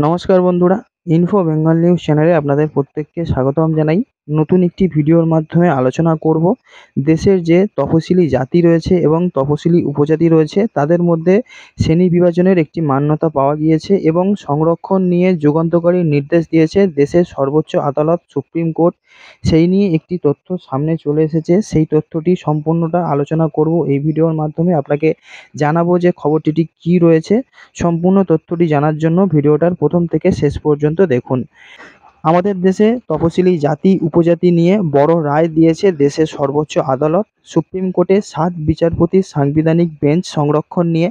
নমস্কার বন্ধুরা, info Bengal news চ্যানেলে আপনাদের প্রত্যেককে স্বাগতম জানাই। নতুন একটি ভিডিওর মাধ্যমে আলোচনা করব দেশের যে তফসিলি জাতি রয়েছে এবং তফসিলি উপজাতি রয়েছে তাদের মধ্যে শ্রেণী বিভাজনের একটি মান্যতা পাওয়া গিয়েছে এবং সংরক্ষণ নিয়ে যুগান্তকারী নির্দেশ দিয়েছে দেশের সর্বোচ্চ আদালত সুপ্রিম কোর্ট। সেই নিয়ে একটি তথ্য সামনে চলে এসেছে, সেই তথ্যটি সম্পূর্ণটা আলোচনা করব এই ভিডিওর মাধ্যমে। আপনাকে জানাবো যে খবরটি ঠিক কী রয়েছে। সম্পূর্ণ তথ্যটি জানার জন্য ভিডিওটার প্রথম থেকে শেষ পর্যন্ত দেখুন। আমাদের দেশে তফসিলি জাতি উপজাতি নিয়ে বড় রায় দিয়েছে দেশের সর্বোচ্চ আদালত। সুপ্রিম কোর্টে 7 বিচারপতির সাংবিধানিক বেঞ্চ সংরক্ষণ নিয়ে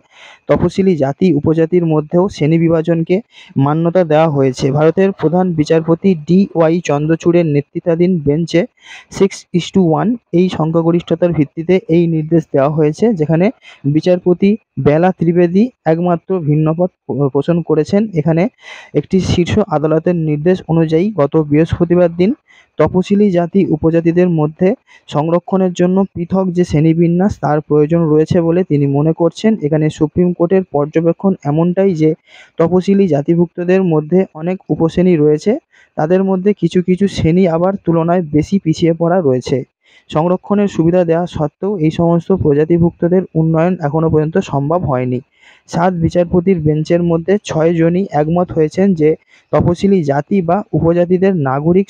তফসিলি জাতি উপজাতির মধ্যেও শ্রেণীবিভাজনকে মান্যতা দেওয়া হয়েছে। ভারতের প্রধান বিচারপতি DY চন্দ্রচূড়ের নেতৃত্বাধীন বেঞ্চে 6:1 এই সংখ্যাগরিষ্ঠতার ভিত্তিতে এই নির্দেশ দেওয়া হয়েছে, যেখানে বিচারপতি বেলা ত্রিবেদী একমাত্র ভিন্নমত পোষণ করেছেন। এখানে একটি শীর্ষ আদালতের নির্দেশ অনুযায়ী গত বৃহস্পতিবার দিন তফসিলি জাতি উপজাতিদের মধ্যে সংরক্ষণের জন্য পৃথক যে শ্রেণীবিন্যাস তার প্রয়োজন রয়েছে বলে তিনি মনে করছেন। এখানে সুপ্রিম কোর্টের পর্যবেক্ষণ এমনটাই যে তফসিলি জাতিভুক্তদের মধ্যে অনেক উপশ্রেণী রয়েছে, তাদের মধ্যে কিছু কিছু শ্রেণী আবার তুলনায় বেশি পিছিয়ে পড়া রয়েছে। সংরক্ষণের সুবিধা দেওয়া সত্ত্বেও এই সমস্ত প্রজাতিভুক্তদের উন্নয়ন এখনও পর্যন্ত সম্ভব হয়নি। 7 বিচারপতির বেঞ্চের মধ্যে 6 জনই একমত হয়েছেন যে তফসিলি জাতি বা উপজাতিদের নাগরিক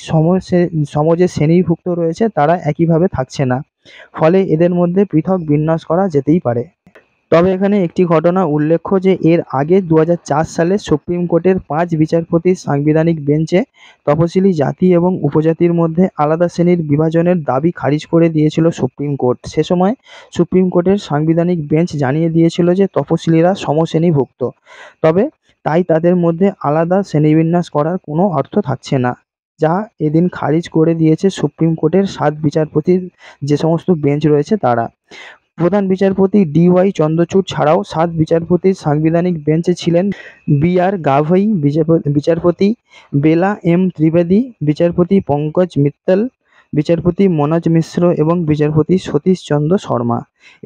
সমাজে শ্রেণীভুক্ত রয়েছে তারা একইভাবে থাকছে না, ফলে এদের মধ্যে পৃথক বিন্যাস করা যেতেই পারে। তবে এখানে একটি ঘটনা উল্লেখ্য যে এর আগে 2004 সালে সুপ্রিম কোর্টের 5 বিচারপতির সাংবিধানিক বেঞ্চে তফসিলি জাতি এবং উপজাতির মধ্যে আলাদা শ্রেণীর বিভাজনের দাবি খারিজ করে দিয়েছিল সুপ্রিম কোর্ট। সে সময় সুপ্রিম কোর্টের সাংবিধানিক বেঞ্চ জানিয়ে দিয়েছিল যে তফসিলিরা সমশ্রেণীভুক্ত, তবে তাই তাদের মধ্যে আলাদা শ্রেণীবিন্যাস করার কোনো অর্থ থাকছে না, যা এদিন খারিজ করে দিয়েছে সুপ্রিম কোর্টের 7 বিচারপতির যে সমস্ত বেঞ্চ রয়েছে তারা। প্রধান বিচারপতি DY চন্দ্রচূড় ছাড়াও 7 বিচারপতির সাংবিধানিক বেঞ্চে ছিলেন BR গাভাই, বিচারপতি বেলা M ত্রিবেদী, বিচারপতি পঙ্কজ মিত্তল, বিচারপতি মনোজ মিশ্র এবং বিচারপতি সতীশ চন্দ্র শর্মা।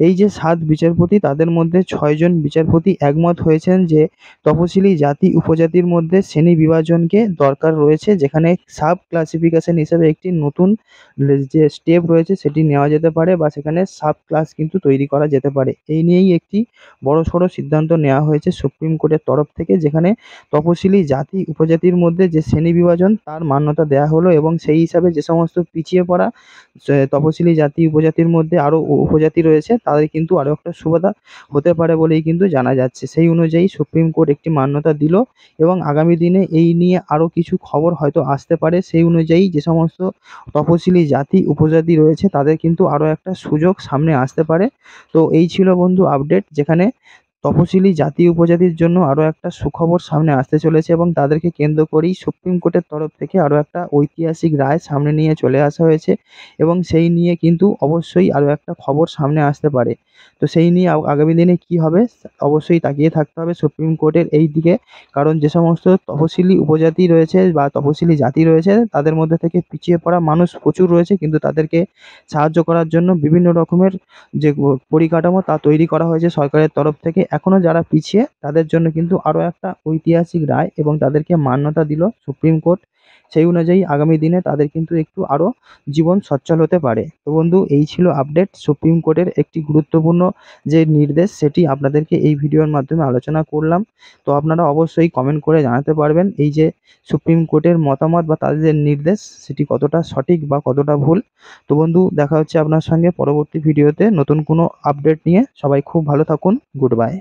এই যে 7 বিচারপতি তাদের মধ্যে 6 জন বিচারপতি একমত হয়েছেন যে তফসিলি জাতি উপজাতির মধ্যে শ্রেণী বিভাজনকে দরকার রয়েছে, যেখানে সাব ক্লাসিফিকেশন হিসেবে একটি নতুন যে স্টেপ রয়েছে সেটি নেওয়া যেতে পারে বা সেখানে সাব ক্লাস কিন্তু তৈরি করা যেতে পারে। এই নিয়েই একটি বড়সড় সিদ্ধান্ত নেওয়া হয়েছে সুপ্রিম কোর্টের তরফ থেকে, যেখানে তফসিলি জাতি উপজাতির মধ্যে যে শ্রেণী বিভাজন তার মান্যতা দেওয়া হলো এবং সেই হিসাবে যে সমস্ত পিছিয়ে পড়া তফসিলি জাতি উপজাতির মধ্যে আরও উপজাতি রয়েছে তাদের কিন্তু আরও একটা সুবিধা হতে পারে বলেই কিন্তু জানা যাচ্ছে। সেই অনুযায়ী সুপ্রিম কোর্ট একটি মান্যতা দিল এবং আগামী দিনে এই নিয়ে আরও কিছু খবর হয়তো আসতে পারে। সেই অনুযায়ী যে সমস্ত তফসিলি জাতি উপজাতি রয়েছে তাদের কিন্তু আরও একটা সুযোগ সামনে আসতে পারে। তো এই ছিল বন্ধু আপডেট, যেখানে তফসিলি জাতি উপজাতির জন্য আরও একটা সুখবর সামনে আসতে চলেছে এবং তাদেরকে কেন্দ্র করেই সুপ্রিম কোর্টের তরফ থেকে আরও একটা ঐতিহাসিক রায় সামনে নিয়ে চলে আসা হয়েছে এবং সেই নিয়ে কিন্তু অবশ্যই আরও একটা খবর সামনে আসতে পারে। তো সেই নিয়ে আগামী দিনে কী হবে অবশ্যই তাকিয়ে থাকতে হবে সুপ্রিম কোর্টের এই দিকে, কারণ যে সমস্ত তফসিলি উপজাতি রয়েছে বা তফসিলি জাতি রয়েছে তাদের মধ্যে থেকে পিছিয়ে পড়া মানুষ প্রচুর রয়েছে, কিন্তু তাদেরকে সাহায্য করার জন্য বিভিন্ন রকমের যে পরিকাঠামো তা তৈরি করা হয়েছে সরকারের তরফ থেকে। এখনও যারা পিছিয়ে তাদের জন্য কিন্তু আরও একটা ঐতিহাসিক রায় এবং তাদেরকে মান্যতা দিল সুপ্রিম কোর্ট। সেই অনুযায়ী আগামী দিনে তাদের কিন্তু একটু আরও জীবন সচ্ছল হতে পারে। তো বন্ধু এই ছিল আপডেট, সুপ্রিম কোর্টের একটি গুরুত্বপূর্ণ যে নির্দেশ সেটি আপনাদেরকে এই ভিডিওর মাধ্যমে আলোচনা করলাম। তো আপনারা অবশ্যই কমেন্ট করে জানাতে পারবেন এই যে সুপ্রিম কোর্টের মতামত বা তাদের যে নির্দেশ সেটি কতটা সঠিক বা কতটা ভুল। তো বন্ধু দেখা হচ্ছে আপনার সঙ্গে পরবর্তী ভিডিওতে নতুন কোনো আপডেট নিয়ে। সবাই খুব ভালো থাকুন, গুড বাই।